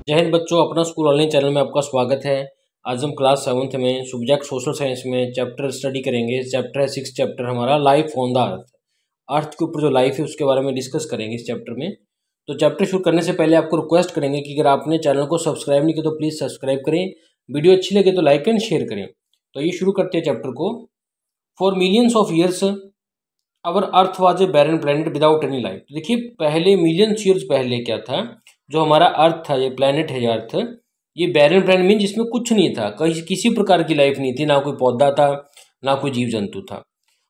जय हिंद बच्चों, अपना स्कूल ऑनलाइन चैनल में आपका स्वागत है। आज हम क्लास 7th में सब्जेक्ट सोशल साइंस में चैप्टर स्टडी करेंगे। चैप्टर है 6 चैप्टर हमारा लाइफ ऑन द अर्थ। अर्थ के ऊपर जो लाइफ है उसके बारे में डिस्कस करेंगे इस चैप्टर में। तो चैप्टर शुरू करने से पहले आपको रिक्वेस्ट करेंगे कि अगर आपने चैनल को सब्सक्राइब नहीं किया तो प्लीज़ सब्सक्राइब करें, वीडियो अच्छी लगे तो लाइक एंड शेयर करें। तो ये शुरू करते हैं चैप्टर को। For millions of years our earth was a barren planet without any life. तो देखिए पहले मिलियंस ईयर्स पहले क्या था, जो हमारा अर्थ था, ये प्लैनेट है, ये अर्थ, ये बैरन प्लैनेट मीन जिसमें कुछ नहीं था, कहीं किसी प्रकार की लाइफ नहीं थी, ना कोई पौधा था ना कोई जीव जंतु था।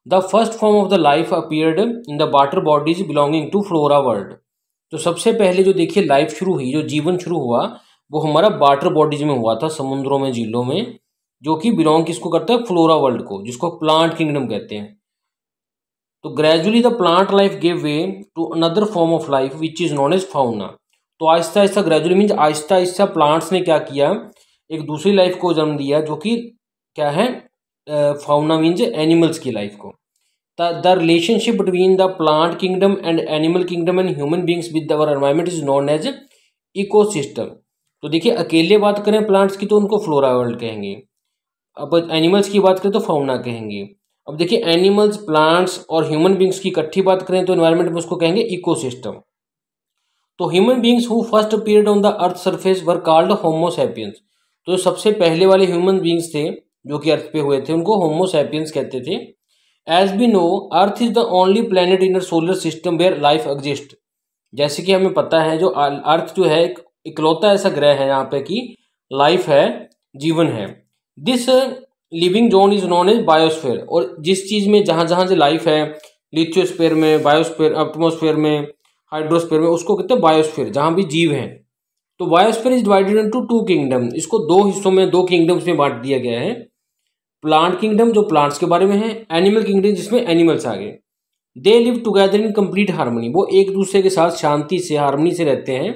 The first form of the life appeared in the water bodies belonging to flora world. तो सबसे पहले जो देखिए लाइफ शुरू हुई, जो जीवन शुरू हुआ, वो हमारा वाटर बॉडीज में हुआ था, समुद्रों में, झीलों में, जो कि बिलोंग किसको करता है, फ्लोरा वर्ल्ड को, जिसको प्लांट किंगडम कहते हैं। तो gradually the plant life gave way to another form of life which is known as fauna. तो आहिस्ता आहिस्ता, gradually means Aahista Aahista plants ने क्या किया, एक दूसरी लाइफ को जन्म दिया, जो कि क्या है, फाउना मीन्स एनिमल्स की लाइफ को। The relationship between the plant kingdom and animal kingdom and human beings with our environment is known as ecosystem. तो देखिए अकेले बात करें प्लांट्स की तो उनको फ्लोरा वर्ल्ड कहेंगे, अब एनिमल्स की बात करें तो फाउना कहेंगे। अब देखिए एनिमल्स, प्लांट्स और ह्यूमन बींग्स की इकट्ठी बात करें तो एनवायरमेंट में उसको कहेंगे इकोसिस्टम। तो human beings who first appeared on the earth surface were called Homo sapiens. तो सबसे पहले वाले ह्यूमन बींग्स थे जो कि अर्थ पे हुए थे, उनको होमो सैपियंस कहते थे। As we know earth is the only planet in solar system where life exist. जैसे कि हमें पता है, जो अर्थ जो है एक इकलौता ऐसा ग्रह है यहाँ पे कि लाइफ है, जीवन है। This living zone is known as biosphere. और जिस चीज़ में जहाँ जहाँ से लाइफ है, लिथोस्फीयर में, बायोस्फीयर, एटमॉस्फेयर में, हाइड्रोस्फीयर में, उसको कहते हैं बायोस्फीयर, जहाँ भी जीव हैं। तो biosphere is divided into 2 kingdom. इसको 2 हिस्सों में, 2 किंगडम्स में बांट दिया गया है। प्लांट किंगडम जो प्लांट्स के बारे में है, एनिमल किंगडम जिसमें एनिमल्स आ गए। They live together in complete harmony. वो एक दूसरे के साथ शांति से, हार्मनी से रहते हैं।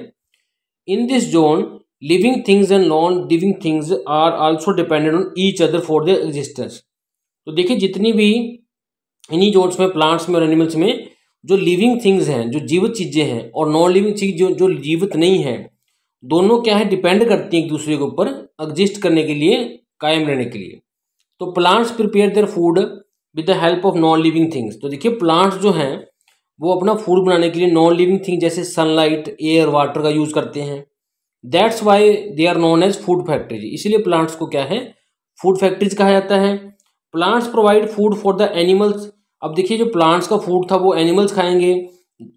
In this zone living things and non living things are also dependent on each other for their existence. तो देखिए जितनी भी इन्हीं जोन्स में, प्लांट्स में और एनिमल्स में, जो लिविंग थिंग्स हैं, जो जीवित चीज़ें हैं, और नॉन लिविंग चीज जो जीवित नहीं है, दोनों क्या है, डिपेंड करती हैं एक दूसरे के ऊपर एग्जिस्ट करने के लिए, कायम रहने के लिए। तो plants prepare their food with the help of non living things. तो देखिए प्लांट्स जो हैं वो अपना फूड बनाने के लिए नॉन लिविंग थिंग जैसे सनलाइट, एयर, वाटर का यूज़ करते हैं। That's why they are known as food factories. इसीलिए प्लांट्स को क्या है, फूड फैक्ट्रीज कहा जाता है। Plants provide food for the animals. अब देखिए जो प्लांट्स का फूड था वो एनिमल्स खाएंगे,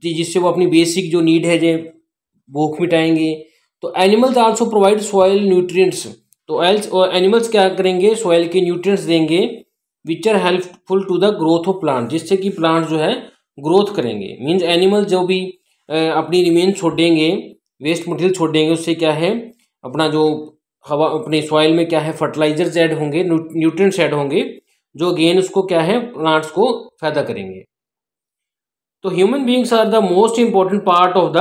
जिससे वो अपनी बेसिक जो नीड है, जो भूख मिटाएंगे। तो animals also provide soil nutrients. तो एनिमल्स क्या करेंगे, सॉइल के न्यूट्रिएंट्स देंगे, which are helpful to the growth of plant, जिससे कि प्लांट जो है ग्रोथ करेंगे। मीन्स एनिमल जो भी अपनी रिमेन छोड़ेंगे, वेस्ट मटेरियल छोड़ेंगे, उससे क्या है, अपना जो हवा, अपने सॉइल में क्या है, फर्टिलाइजर्स ऐड होंगे, न्यूट्रिएंट्स ऐड होंगे, जो अगेन उसको क्या है, प्लांट्स को फायदा करेंगे। तो human beings are the most important part of the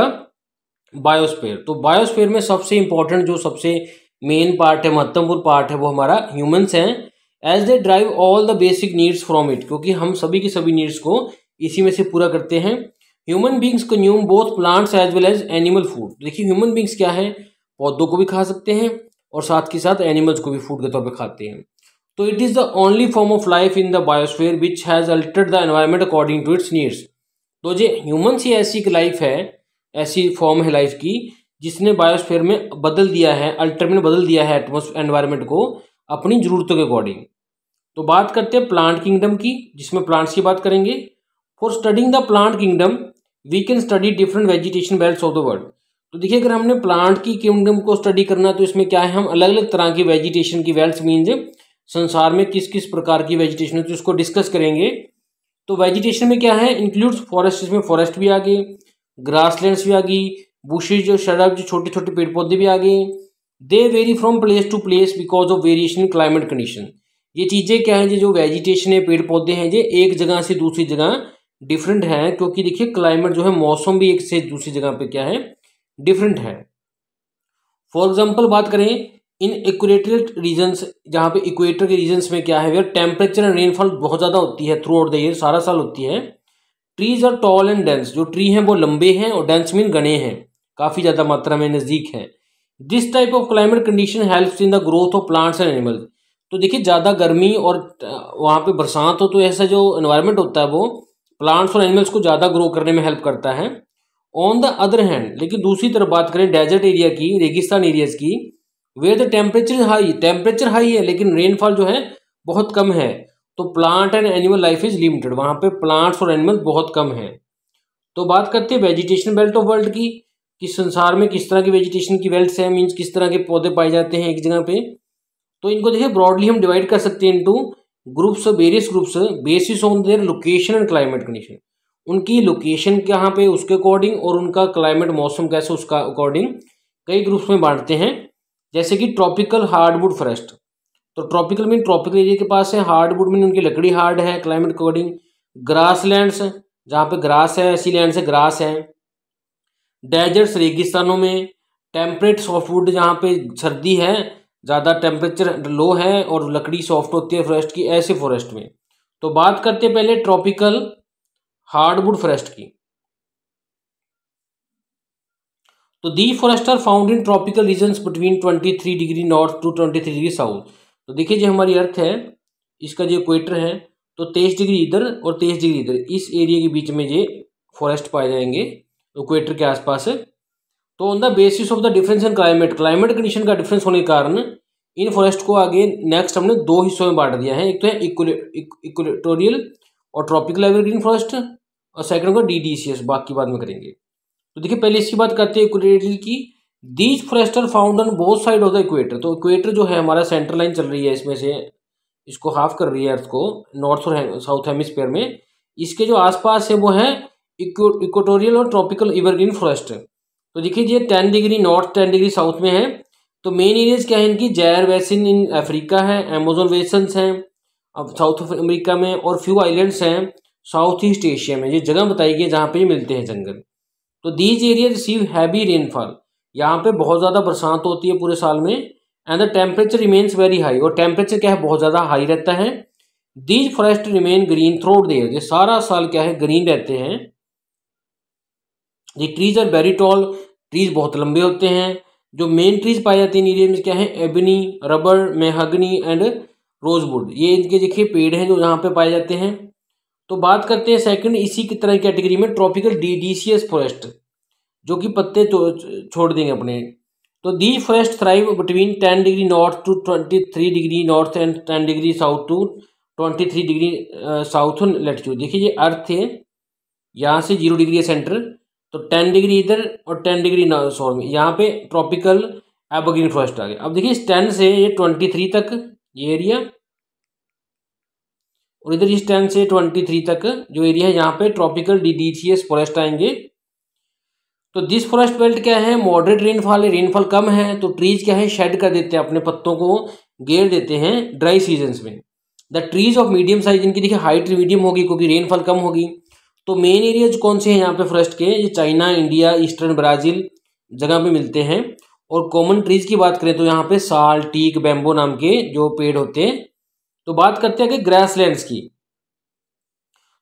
biosphere. तो बायोस्फीयर में सबसे इंपॉर्टेंट, जो सबसे मेन पार्ट है, महत्वपूर्ण पार्ट है, वो हमारा ह्यूमंस हैं। As they drive all the basic needs from it, क्योंकि हम सभी की सभी नीड्स को इसी में से पूरा करते हैं। Human beings consume both plants as well as animal food. देखिए ह्यूमन बींग्स क्या है, पौधों को भी खा सकते हैं और साथ के साथ एनिमल्स को भी फूड के तौर पे खाते हैं। तो it is the only form of life in the biosphere which has altered the environment according to its needs. तो जो ह्यूमन्स ही ऐसी एक लाइफ है, ऐसी फॉर्म है लाइफ की, जिसने बायोस्फीयर में बदल दिया है, अल्टर में बदल दिया है एनवायरनमेंट को अपनी ज़रूरतों के अकॉर्डिंग। तो बात करते हैं प्लांट किंगडम की, जिसमें प्लांट्स की बात करेंगे। For studying the plant kingdom we can study different vegetation belts of the world. तो देखिए अगर हमने प्लांट की किंगडम को स्टडी करना तो इसमें क्या है, हम अलग अलग तरह की वेजिटेशन की बेल्ट्स, मीन्स संसार में किस किस प्रकार की वेजिटेशन है, तो उसको डिस्कस करेंगे। तो वेजिटेशन में क्या है, इंक्लूड्स फॉरेस्ट, इसमें फॉरेस्ट भी आ गए, ग्रासलैंड्स भी आ गई, बुशेज, जो शरब, जो छोटे छोटे पेड़ पौधे भी आ गए। They vary from place to place because of variation in climate condition. ये चीज़ें क्या है, जो वेजिटेशन है, पेड़ पौधे हैं, ये एक जगह से दूसरी जगह डिफरेंट है, क्योंकि देखिए क्लाइमेट जो है, मौसम भी एक से दूसरी जगह पे क्या है, डिफरेंट है। फॉर एग्जांपल बात करें, इन इक्वेटोरियल रीजन्स, जहाँ पे इक्वेटर के रीजन्स में क्या है, वेयर टेम्परेचर एंड रेनफॉल बहुत ज़्यादा होती है थ्रू आउट द ईयर, सारा साल होती है। Trees are tall and dense. जो ट्री हैं वो लंबे हैं, और डेंस मीन घने हैं, काफ़ी ज़्यादा मात्रा में नज़दीक हैं। This type of climate condition helps in the growth of plants and animals. तो देखिए ज़्यादा गर्मी और वहाँ पे बरसात हो तो ऐसा जो एनवायरनमेंट होता है वो प्लांट्स और एनिमल्स को ज़्यादा ग्रो करने में हेल्प करता है। ऑन द अदर हैंड लेकिन दूसरी तरफ बात करें डेजर्ट एरिया की, रेगिस्तान एरियाज की, वेयर द टेम्परेचर हाई है लेकिन रेनफॉल जो है बहुत कम है, तो plant and animal life is limited, वहाँ पे प्लांट्स और एनिमल बहुत कम है। तो बात करते हैं वेजिटेशन बेल्ट ऑफ वर्ल्ड की, कि संसार में किस तरह की वेजिटेशन की बेल्ट्स हैं, मीन्स किस तरह के पौधे पाए जाते हैं एक जगह पे। तो इनको देखिए ब्रॉडली हम डिवाइड कर सकते हैं into groups, various groups basis on their location and climate condition. उनकी लोकेशन कहाँ पे उसके अकॉर्डिंग और उनका क्लाइमेट मौसम कैसे उसका अकॉर्डिंग कई ग्रुप्स में बांटते हैं। जैसे कि ट्रॉपिकल हार्डवुड फॉरेस्ट, तो ट्रॉपिकल मीन ट्रॉपिकल एरिया के पास है, हार्डवुड मीन उनकी लकड़ी हार्ड है क्लाइमेट अकॉर्डिंग। ग्रास लैंड्स जहाँ पे ग्रास है, ऐसी लैंड से ग्रास है। डेजर्ट्स रेगिस्तानों में। टेम्परेट सॉफ्टवुड जहाँ पे सर्दी है, ज़्यादा टेम्परेचर लो है और लकड़ी सॉफ्ट होती है फॉरेस्ट की, ऐसे फॉरेस्ट में। तो बात करते हैं पहले ट्रॉपिकल हार्डवुड फॉरेस्ट की। तो the forest are found in tropical regions between 23 degree north to 23 degree south. तो देखिए जो हमारी अर्थ है इसका जो इक्वेटर है, तो 23 डिग्री इधर और 23 डिग्री इधर, इस एरिया के बीच में ये फॉरेस्ट पाए जाएंगे इक्वेटर के आसपास है। तो on the basis of the difference in climate condition का डिफरेंस होने के कारण इन फॉरेस्ट को आगे नेक्स्ट हमने दो हिस्सों में बांट दिया है। एक तो है इक्वेटोरियल और ट्रॉपिकल एवरग्रीन फॉरेस्ट, और सेकंड को DDCS, बाकी बाद में करेंगे। तो देखिए पहले इसकी बात करते हैं इक्वेटोरियल की। These forest are found on both side of the equator. तो इक्वेटर जो है हमारा सेंट्रल लाइन चल रही है, इसमें से इसको हाफ कर रही है अर्थ को, नॉर्थ और साउथ हेमिस्फीयर में। इसके जो आसपास है वो है इक्वेटोरियल और ट्रॉपिकल एवरग्रीन फॉरेस्ट। तो देखिए ये 10 डिग्री नॉर्थ 10 डिग्री साउथ में है। तो मेन एरियाज क्या है इनकी, जैर वेसिन इन अफ्रीका है, अमेजोन वेसन्स हैं अब साउथ अमेरिका में, और फ्यू आइलैंड्स हैं साउथ ईस्ट एशिया में। ये जगह बताई गई जहाँ पे ये मिलते हैं जंगल। तो these area receive heavy rainfall, यहाँ पे बहुत ज़्यादा बरसात होती है पूरे साल में। And the temperature remains very high, और टेम्परेचर क्या है बहुत ज़्यादा हाई रहता है। These forest remain green throughout the year, ये सारा साल क्या है ग्रीन रहते हैं। ये trees are very tall, trees बहुत लंबे होते हैं। जो मेन ट्रीज पाए जाते हैं इन एरिया में क्या है, एबनी, रबर, मेहगनी एंड रोजवुड, ये इनके देखिए पेड़ हैं जो यहाँ पे पाए जाते हैं। तो बात करते हैं सेकंड इसी की तरह कैटेगरी में ट्रॉपिकल DDCS फॉरेस्ट, जो कि पत्ते छोड़ देंगे अपने। तो the forest thrive between 10 degree north to 23 degree north and 10 degree south to 23 degree south latitude. देखिए ये अर्थ है, यहाँ से 0 डिग्री है सेंटर, तो 10 डिग्री इधर और 10 डिग्री सॉरी में यहाँ पे ट्रॉपिकल एवरग्रीन फॉरेस्ट आ गया। अब देखिए इस 10 से ये 23 तक ये एरिया, और इधर इस 10 से 23 तक जो एरिया है यहाँ पे ट्रॉपिकल DDCS फॉरेस्ट आएंगे। तो दिस फॉरेस्ट बेल्ट क्या है, मॉडरेट रेनफॉल है, रेनफॉल कम है, तो ट्रीज क्या है शेड कर देते हैं, अपने पत्तों को घेर देते हैं ड्राई सीजन्स में। The trees of medium size, इनकी देखिए हाइट मीडियम होगी क्योंकि रेनफॉल कम होगी। तो मेन एरियाज कौन से हैं यहाँ पे फॉरेस्ट के, ये चाइना, इंडिया, ईस्टर्न ब्राज़ील जगह पे मिलते हैं। और कॉमन ट्रीज की बात करें तो यहाँ पे साल, टीक, बैम्बो नाम के जो पेड़ होते हैं। तो बात करते हैं कि ग्रासलैंड्स की।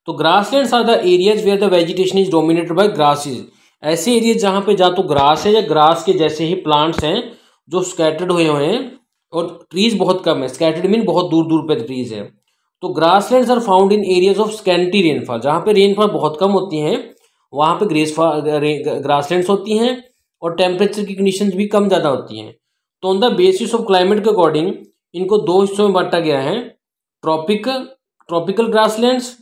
तो grasslands are the areas where the vegetation is dominated by grasses. ऐसे एरिया जहाँ पे या तो ग्रास है या ग्रास के जैसे ही प्लांट्स हैं जो स्कैटर्ड हुए हैं, और ट्रीज बहुत कम है, स्कैटर्ड मीन बहुत दूर दूर पे ट्रीज है। तो grasslands are found in areas of scanty rainfall, जहाँ पे रेनफॉल बहुत कम होती हैं वहाँ पे ग्रासलैंड्स होती हैं, और टेम्परेचर की कंडीशंस भी कम ज़्यादा होती हैं। तो on the basis of climate के अकॉर्डिंग इनको दो हिस्सों में बांटा गया है, ट्रॉपिकल ग्रासलैंड्स।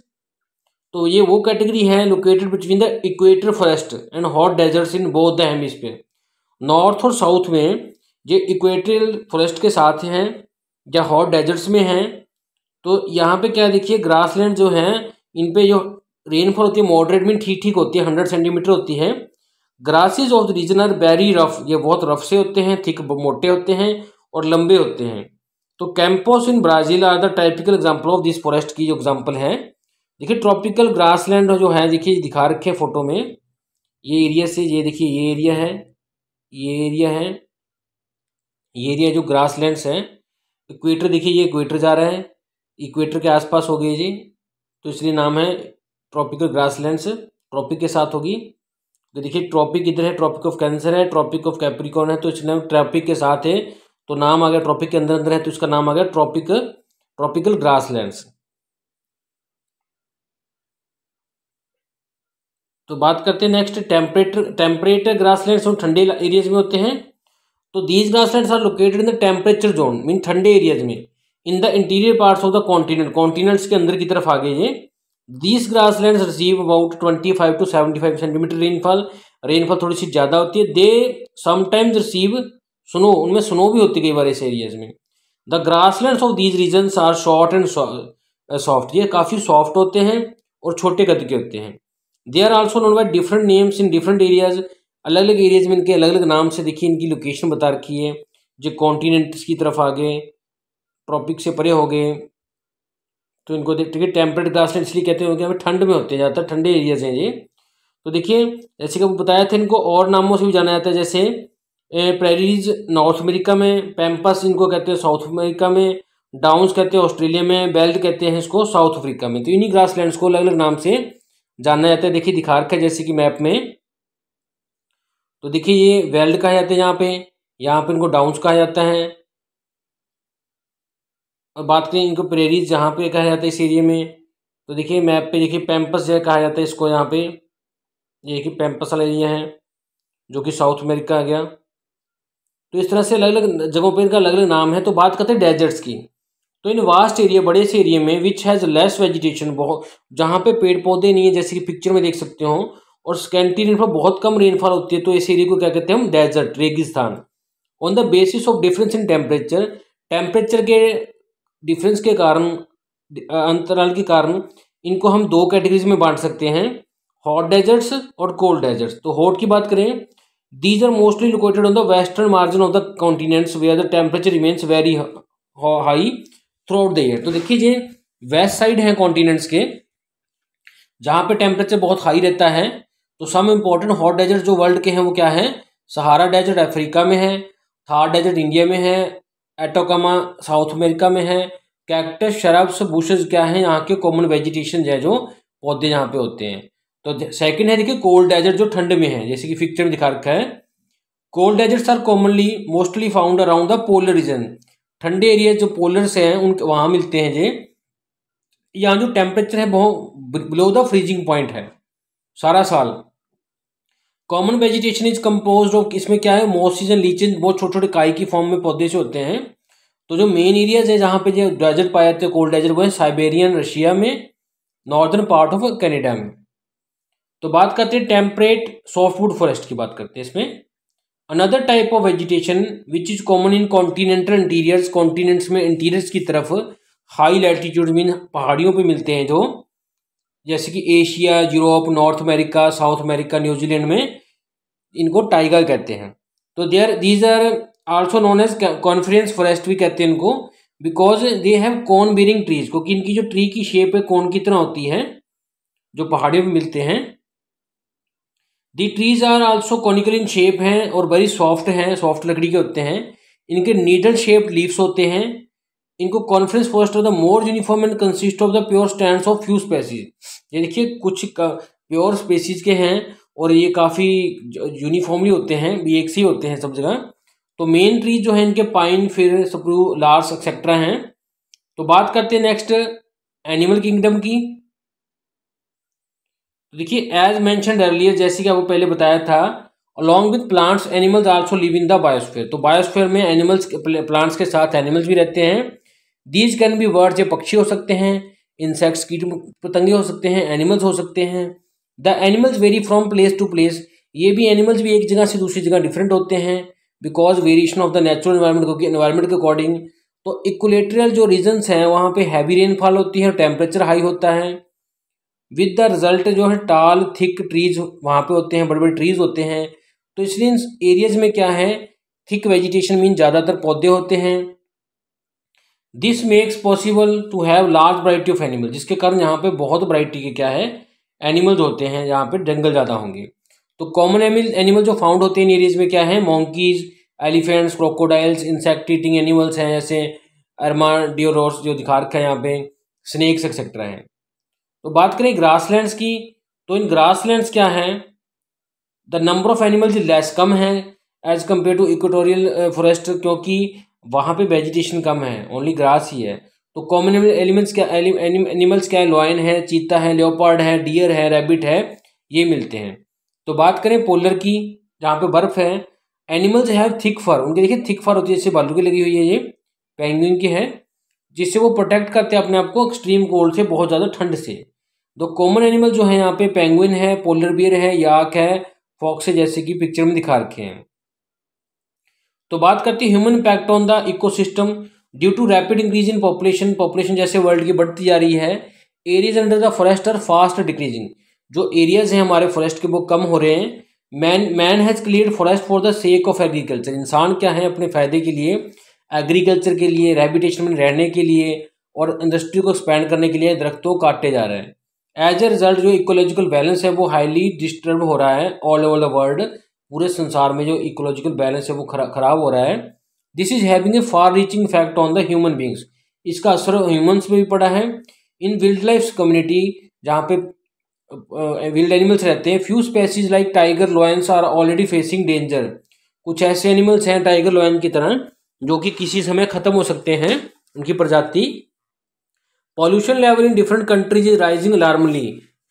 तो ये वो कैटेगरी है located between the equator forest and hot deserts in both the hemisphere. North और साउथ में ये इक्वेटोरियल फॉरेस्ट के साथ हैं या हॉट डेजर्ट्स में हैं। तो यहाँ पे क्या देखिए ग्रासलैंड जो हैं इन पे जो रेनफॉल होती है मॉडरेट मीन ठीक ठीक होती है, 100 सेंटीमीटर होती है। Grasses of the region are very rough, ये बहुत रफ से होते हैं, थिक मोटे होते हैं और लंबे होते हैं। तो campos in Brazil are the typical example of this forest की जो एग्जाम्पल है। देखिए ट्रॉपिकल ग्रासलैंड जो है देखिए दिखा रखे फोटो में, ये एरिया से ये देखिए ये एरिया है, ये एरिया है, ये एरिया जो ग्रासलैंड्स हैं। इक्वेटर देखिए ये इक्वेटर जा रहा है, इक्वेटर के आसपास हो गई जी, तो इसलिए नाम है ट्रॉपिकल ग्रासलैंड्स, ट्रॉपिक के साथ होगी। तो देखिए ट्रॉपिक इधर है, ट्रॉपिक ऑफ कैंसर है, ट्रॉपिक ऑफ कैप्रिकॉर्न है, तो इसलिए ट्रॉपिक के साथ है तो नाम आ गया, ट्रॉपिक के अंदर अंदर है तो इसका नाम आ गया ट्रॉपिकल ग्रासलैंड्स। तो बात करते हैं नेक्स्ट टेम्परेट ग्रासलैंड्स और ठंडे एरियाज में होते हैं। तो these grasslands are located in the temperature zone, mean ठंडे एरियाज में, in the interior parts of the continent, continents के अंदर की तरफ आ गए ये। These grasslands receive about 25 to 75 centimetre rainfall, rainfall थोड़ी सी ज़्यादा होती है। दे समटाइम्स रिसीव स्नो, उनमें स्नो भी होती है कई बार इस एरियाज में। The grasslands of these regions are short and soft, ये काफ़ी सॉफ्ट होते हैं और छोटे कद के होते हैं। They are also known by different names in different areas, अलग अलग एरियाज में इनके अलग अलग नाम से देखिए इनकी लोकेशन बता रखी है। जो कॉन्टिनेंट्स की तरफ आ गए, ट्रॉपिक से परे हो गए, तो इनको देखते हैं टेम्परेट ग्रासलैंड इसलिए कहते हैं क्योंकि ठंड में होते हैं, ज़्यादातर ठंडे एरियाज हैं ये। तो देखिए जैसे कि बताया था इनको और नामों से भी जाना जाता है, जैसे प्रेरीज नॉर्थ अमेरिका में, पैम्पस इनको कहते हैं साउथ अमेरिका में, डाउन्स कहते हैं ऑस्ट्रेलिया में, बेल्ट कहते हैं इसको साउथ अफ्रीका में। तो इन्हीं ग्रासलैंड्स को अलग अलग नाम से जाना जाता है। देखिए दिखा रखा है जैसे कि मैप में, तो देखिए ये वेल्ड कहा जाता है यहाँ पे इनको डाउन्स कहा जाता है। और बात करें इनको प्रेरीज जहाँ पे कहा जाता है इस एरिया में, तो देखिए मैप पे देखिए पैम्पस जो कहा जाता है इसको, यहाँ पे ये कि पैम्पस वाला एरिया है जो कि साउथ अमेरिका आ गया। तो इस तरह से अलग अलग जगहों पर इनका अलग अलग नाम है। तो बात करते हैं डेजर्ट्स की, तो इन वास्ट एरिया, बड़े से एरिया में विच हैज़ लेस वेजिटेशन, बहुत जहाँ पे पेड़ पौधे नहीं है जैसे कि पिक्चर में देख सकते हो, और स्कैंटी रेनफॉल, बहुत कम रेनफॉल होती है, तो इस एरिया को क्या कहते हैं हम, डेजर्ट, रेगिस्तान। On the basis of difference in temperature, temperature के डिफरेंस के कारण, अंतराल के कारण इनको हम दो कैटेगरीज में बांट सकते हैं, हॉट डेजर्ट्स और कोल्ड डेजर्ट्स। तो हॉट की बात करें, these are mostly located on the western margin of the continents where the temperature remains very high throughout the year. तो देखिए ये वेस्ट साइड है कॉन्टिनेंट्स के जहाँ पे टेम्परेचर बहुत हाई रहता है। तो सम इम्पोर्टेंट हॉट डेजर्ट जो वर्ल्ड के हैं वो क्या है, सहारा डेजर्ट अफ्रीका में है, थार डेजर्ट इंडिया में है, एटोकामा साउथ अमेरिका में है, कैक्टस शरब्स बुशेस क्या है यहाँ के कॉमन वेजिटेशन है जो पौधे यहाँ पे होते हैं। तो सेकंड है देखिए कोल्ड डेजर्ट जो ठंड में है, जैसे कि पिक्चर में दिखा रखा है। Cold deserts are commonly mostly found around the polar region, ठंडे एरिया जो पोलर से हैं उनके वहाँ मिलते हैं ये। यहाँ जो टेम्परेचर है बहुत बिलो द फ्रीजिंग पॉइंट है सारा साल। Common vegetation is compose of, इसमें क्या है, मॉसिस एंड लीचेस, बहुत छोटे छोटे काई की फॉर्म में पौधे से होते हैं। तो जो मेन एरियाज है जहाँ पे जो डेजर्ट पाए जाते हैं कोल्ड डेजर्ट, वो है साइबेरियन रशिया में, नॉर्दर्न पार्ट ऑफ कनाडा में। तो बात करते हैं टेम्परेट सॉफ्टवुड फॉरेस्ट की बात करते हैं इसमें। Another type of vegetation which is common in continental interiors, continents में इंटीरियर्स की तरफ हाई लैटिट्यूड मीन पहाड़ियों पे मिलते हैं जो, जैसे कि Asia, Europe, north America, south America, New Zealand में इनको टाइगर कहते हैं। तो these are also known as coniferous forest भी कहते हैं इनको, because they have cone bearing trees, क्योंकि इनकी जो ट्री की शेप है कोन की तरह होती है जो पहाड़ियों में मिलते हैं। The trees are also conical in shape हैं और वेरी सॉफ्ट हैं, सॉफ्ट लकड़ी के होते हैं। इनके नीडल शेप्ड लीव्स होते हैं। इनको conference forest of the more uniform and consist of the pure stands of few species. ये देखिए कुछ प्योर स्पेसीज के हैं और ये काफ़ी यूनिफॉर्मली होते हैं, भी एक से ही होते हैं सब जगह। तो मेन ट्री जो है इनके पाइन, फिर स्प्रू, लार्स एक्सेट्रा हैं। तो बात करते हैं नेक्स्ट एनिमल किंगडम की। तो देखिए एज मेंशन्ड अर्लियर, जैसे कि आपको पहले बताया था, along with plants animals also live in the biosphere. तो बायोस्फीयर में एनिमल्स, प्लांट्स के साथ एनिमल्स भी रहते हैं। दीज कैन बी बर्ड्स, ये पक्षी हो सकते हैं, इंसेक्ट्स कीट पतंगे हो सकते हैं, एनिमल्स हो सकते हैं। The animals vary from place to place, ये भी एनिमल्स भी एक जगह से दूसरी जगह डिफरेंट होते हैं, because variation of the natural environment, क्योंकि एनवायरनमेंट के अकॉर्डिंग। तो इक्वलेटरल जो रीजन्स हैं वहाँ पे हैवी रेनफॉल होती है, टेम्परेचर हाई होता है, विद द रिजल्ट जो है टाल थिक ट्रीज वहाँ पे होते हैं, बड़े बड़े ट्रीज होते हैं। तो इसलिए इन एरियाज में क्या है, थिक वेजिटेशन मीन ज़्यादातर पौधे होते हैं। This makes possible to have large variety of animal, जिसके कारण यहाँ पे बहुत वैरायटी के क्या है एनिमल्स होते हैं, यहाँ पे जंगल ज़्यादा होंगे। तो कॉमन एनिमल जो फाउंड होते हैं इन एरियाज में क्या है, monkeys, elephants, crocodiles, insect eating animals हैं जैसे अर्माडियोरोस जो दिखा रखा है यहाँ पे, स्नेक्स एक्सेट्रा हैं। तो बात करें ग्रासलैंड्स की, तो इन ग्रासलैंड्स क्या हैं, the number of animals is less, कम है as compare to equatorial forest, क्योंकि वहाँ पे वेजिटेशन कम है, ओनली ग्रास ही है। तो कॉमन एलिमेंट्स क्या, एनिमल्स क्या है, लॉयन है, चीता है, लेओपार्ड है, डियर है, रैबिट है, ये मिलते हैं। तो बात करें पोलर की, जहाँ पे बर्फ है, एनिमल्स हैव थिक फर, उनके देखिए थिक फर होती है, जैसे बालू की लगी हुई है, ये पेंगुइन की है, जिससे वो प्रोटेक्ट करते हैं अपने आप को एक्सट्रीम कोल्ड से, बहुत ज़्यादा ठंड से। तो कॉमन एनिमल जो है यहाँ पे पेंगुइन है, पोलर बियर है, याक है, फॉक्स है, जैसे कि पिक्चर में दिखा रखे हैं। तो बात करते हैं human impact on the ecosystem due to rapid increase in population, population जैसे वर्ल्ड की बढ़ती जा रही है, areas under the forest are fast decreasing, जो एरियाज हैं हमारे फॉरेस्ट के वो कम हो रहे हैं। Man has cleared forest for the sake of agriculture, इंसान क्या है अपने फायदे के लिए, एग्रीकल्चर के लिए, हैबिटेशन में रहने के लिए और इंडस्ट्री को एक्सपैंड करने के लिए दरख्तों काटे जा रहे हैं। एज ए रिजल्ट जो इकोलॉजिकल बैलेंस है वो हाईली डिस्टर्ब हो रहा है ऑल ओवर द वर्ल्ड, पूरे संसार में जो इकोलॉजिकल बैलेंस है वो खराब हो रहा है। This is having a far reaching effect on the human beings, इसका असर ह्यूमंस पे भी पड़ा है। इन विल्ड लाइफ कम्युनिटी, जहाँ पे विल्ड एनिमल्स रहते हैं, few species like tiger lions are already facing danger, कुछ ऐसे एनिमल्स हैं टाइगर लॉयन की तरह जो कि किसी समय खत्म हो सकते हैं, उनकी प्रजाति। Pollution level in different countries is rising alarmingly,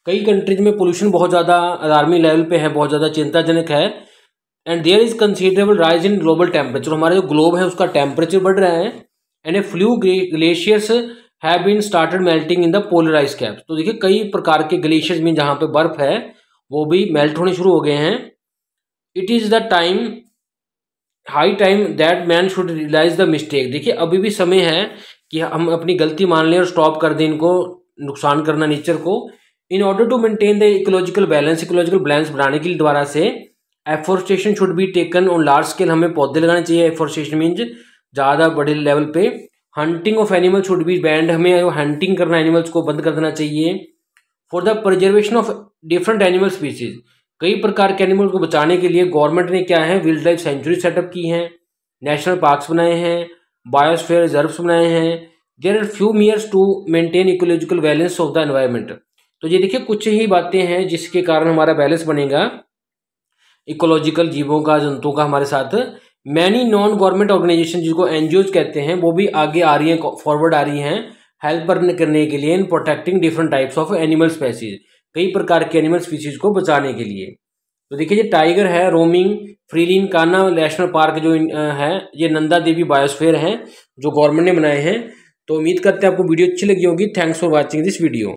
कई कंट्रीज में पोल्यूशन बहुत ज़्यादा अलार्मिंग लेवल पे है, बहुत ज़्यादा चिंताजनक है। And there is considerable rise in global temperature, हमारा जो ग्लोब है उसका टेम्परेचर बढ़ रहा है। And a few glaciers have been started melting in the polar ice caps, तो देखिए कई प्रकार के ग्लेशियर्स में जहाँ पे बर्फ है वो भी मेल्ट होने शुरू हो गए हैं। It is the time, high time that man should realise the mistake, देखिए अभी भी समय है कि हम अपनी गलती मान लें और स्टॉप कर दें इनको नुकसान करना नेचर को। In order to maintain the ecological balance, ecological balance बढ़ाने के लिए दोबारा से afforestation should be taken on large scale, हमें पौधे लगाने चाहिए, एफोरेस्टेशन मीन्स ज़्यादा बड़े लेवल पे। Hunting of animal should be band, हमें हंटिंग करना एनिमल्स को बंद कर देना चाहिए। For the preservation of different animal species, कई प्रकार के एनिमल को बचाने के लिए गवर्नमेंट ने क्या है, वाइल्ड लाइफ सेंचुरी सेटअप की हैं, नेशनल पार्क्स बनाए हैं, बायोस्फीयर रिजर्व्स बनाए हैं। There are few measures to maintain ecological balance of the environment, तो ये देखिए कुछ ही बातें हैं जिसके कारण हमारा बैलेंस बनेगा इकोलॉजिकल जीवों का, जंतुओं का हमारे साथ। मैनी नॉन गवर्नमेंट ऑर्गेनाइजेशन, जिसको एनजीओज कहते हैं, वो भी आगे आ रही हैं, फॉरवर्ड आ रही हैं हेल्प करने के लिए in protecting different types of animal species, कई प्रकार के एनिमल स्पीसीज को बचाने के लिए। तो देखिए ये टाइगर है roaming freely in Kanha national park जो है, ये नंदा देवी बायोस्फीयर है जो गवर्नमेंट ने बनाए हैं। तो उम्मीद करते हैं आपको वीडियो अच्छी लगी होगी। Thanks for watching this video.